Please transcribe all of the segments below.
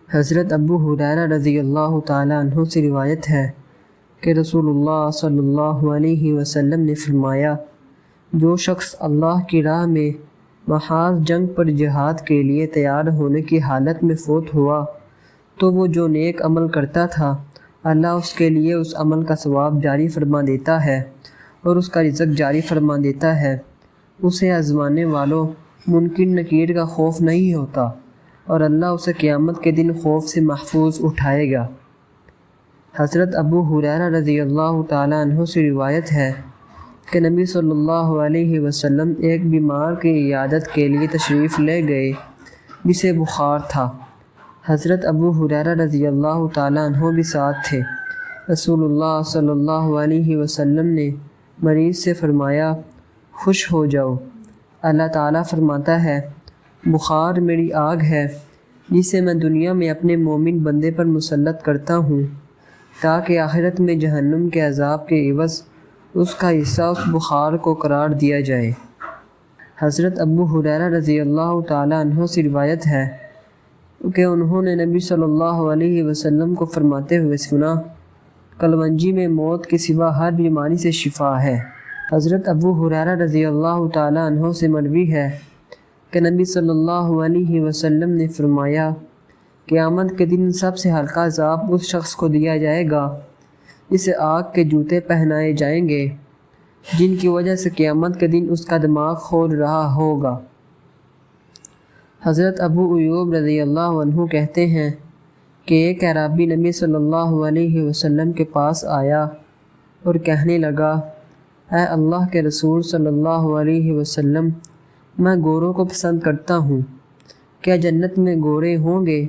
حضرت ابو ہریرہ رضی اللہ تعالیٰ عنہ سے روایت ہے کہ رسول اللہ صلی اللہ علیہ وسلم نے فرمایا، جو شخص اللہ کی راہ میں محاذ جنگ پر جہاد کے لیے تیار ہونے کی حالت میں فوت ہوا تو وہ جو نیک عمل کرتا تھا اللہ اس کے لیے اس عمل کا ثواب جاری فرما دیتا ہے اور اس کا رزق جاری فرما دیتا ہے۔ اسے آزمانے والوں منکر نکیر کا خوف نہیں ہوتا اور اللہ اسے قیامت کے دن خوف سے محفوظ اٹھائے گا۔ حضرت ابو ہریرہ رضی اللہ تعالیٰ عنہ سے روایت ہے کہ نبی صلی اللہ علیہ وسلم ایک بیمار کی عیادت کے لیے تشریف لے گئے جسے بخار تھا۔ حضرت ابو ہریرہ رضی اللہ تعالیٰ عنہ بھی ساتھ تھے۔ رسول اللہ صلی اللہ علیہ وسلم نے مریض سے فرمایا، خوش ہو جاؤ۔ اللہ تعالیٰ فرماتا ہے، بخار میری آگ ہے جسے میں دنیا میں اپنے مومن بندے پر مسلط کرتا ہوں تاکہ آخرت میں جہنم کے عذاب کے عوض اس کا حصہ اس بخار کو قرار دیا جائے۔ حضرت ابو ہریرہ رضی اللہ تعالیٰ عنہ سے روایت ہے کہ انہوں نے نبی صلی اللہ علیہ وسلم کو فرماتے ہوئے سنا، کلونجی میں موت کے سوا ہر بیماری سے شفا ہے۔ حضرت ابو ہریرہ رضی اللہ تعالیٰ عنہ سے مروی ہے کہ نبی صلی اللہ علیہ وسلم نے فرمایا، قیامت کے دن سب سے ہلکا عذاب اس شخص کو دیا جائے گا جسے آگ کے جوتے پہنائے جائیں گے جن کی وجہ سے قیامت کے دن اس کا دماغ کھول رہا ہوگا۔ حضرت ابو ایوب رضی اللہ عنہ کہتے ہیں کہ ایک اعرابی نبی صلی اللہ علیہ وسلم کے پاس آیا اور کہنے لگا، اے اللہ کے رسول صلی اللہ علیہ وسلم، میں گوروں کو پسند کرتا ہوں، کیا جنت میں گورے ہوں گے؟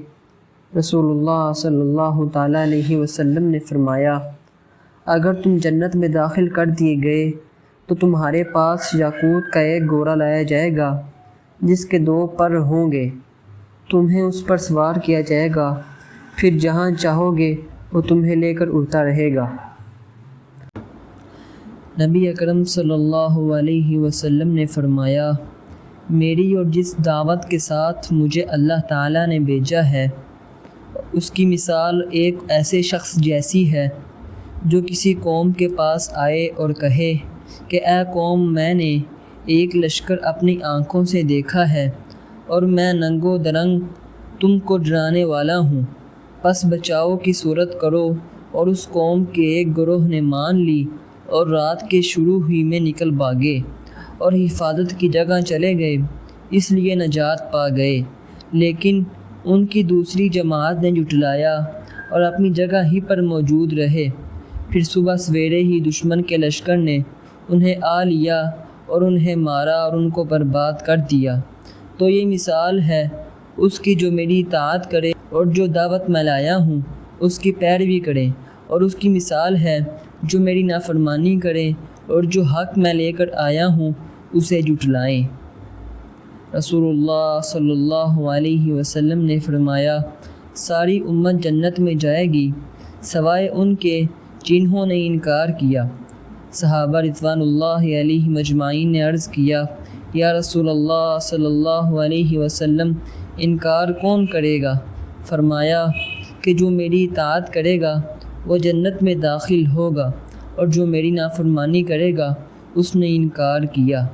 رسول اللہ صلی اللہ تعالیٰ علیہ وسلم نے فرمایا، اگر تم جنت میں داخل کر دیے گئے تو تمہارے پاس یاقوت کا ایک گورا لایا جائے گا جس کے 2 پر ہوں گے، تمہیں اس پر سوار کیا جائے گا، پھر جہاں چاہو گے وہ تمہیں لے کر اڑتا رہے گا۔ نبی اکرم صلی اللہ علیہ وسلم نے فرمایا، میری اور جس دعوت کے ساتھ مجھے اللہ تعالیٰ نے بھیجا ہے اس کی مثال ایک ایسے شخص جیسی ہے جو کسی قوم کے پاس آئے اور کہے کہ اے قوم، میں نے ایک لشکر اپنی آنکھوں سے دیکھا ہے اور میں ننگ و درنگ تم کو ڈرانے والا ہوں، پس بچاؤ کی صورت کرو۔ اور اس قوم کے ایک گروہ نے مان لی اور رات کے شروع ہی میں نکل بھاگے اور حفاظت کی جگہ چلے گئے، اس لیے نجات پا گئے، لیکن ان کی دوسری جماعت نے جھٹلایا اور اپنی جگہ ہی پر موجود رہے۔ پھر صبح سویرے ہی دشمن کے لشکر نے انہیں آ لیا اور انہیں مارا اور ان کو برباد کر دیا۔ تو یہ مثال ہے اس کی جو میری اطاعت کرے اور جو دعوت میں لایا ہوں اس کی پیروی کرے، اور اس کی مثال ہے جو میری نافرمانی کرے اور جو حق میں لے کر آیا ہوں اسے جھٹلائیں۔ رسول اللہ صلی اللہ علیہ وسلم نے فرمایا، ساری امت جنت میں جائے گی سوائے ان کے جنہوں نے انکار کیا۔ صحابہ رضوان اللہ علیہ مجمعین نے عرض کیا، یا رسول اللہ صلی اللہ علیہ وسلم، انکار کون کرے گا؟ فرمایا کہ جو میری اطاعت کرے گا وہ جنت میں داخل ہوگا، اور جو میری نافرمانی کرے گا اس نے انکار کیا۔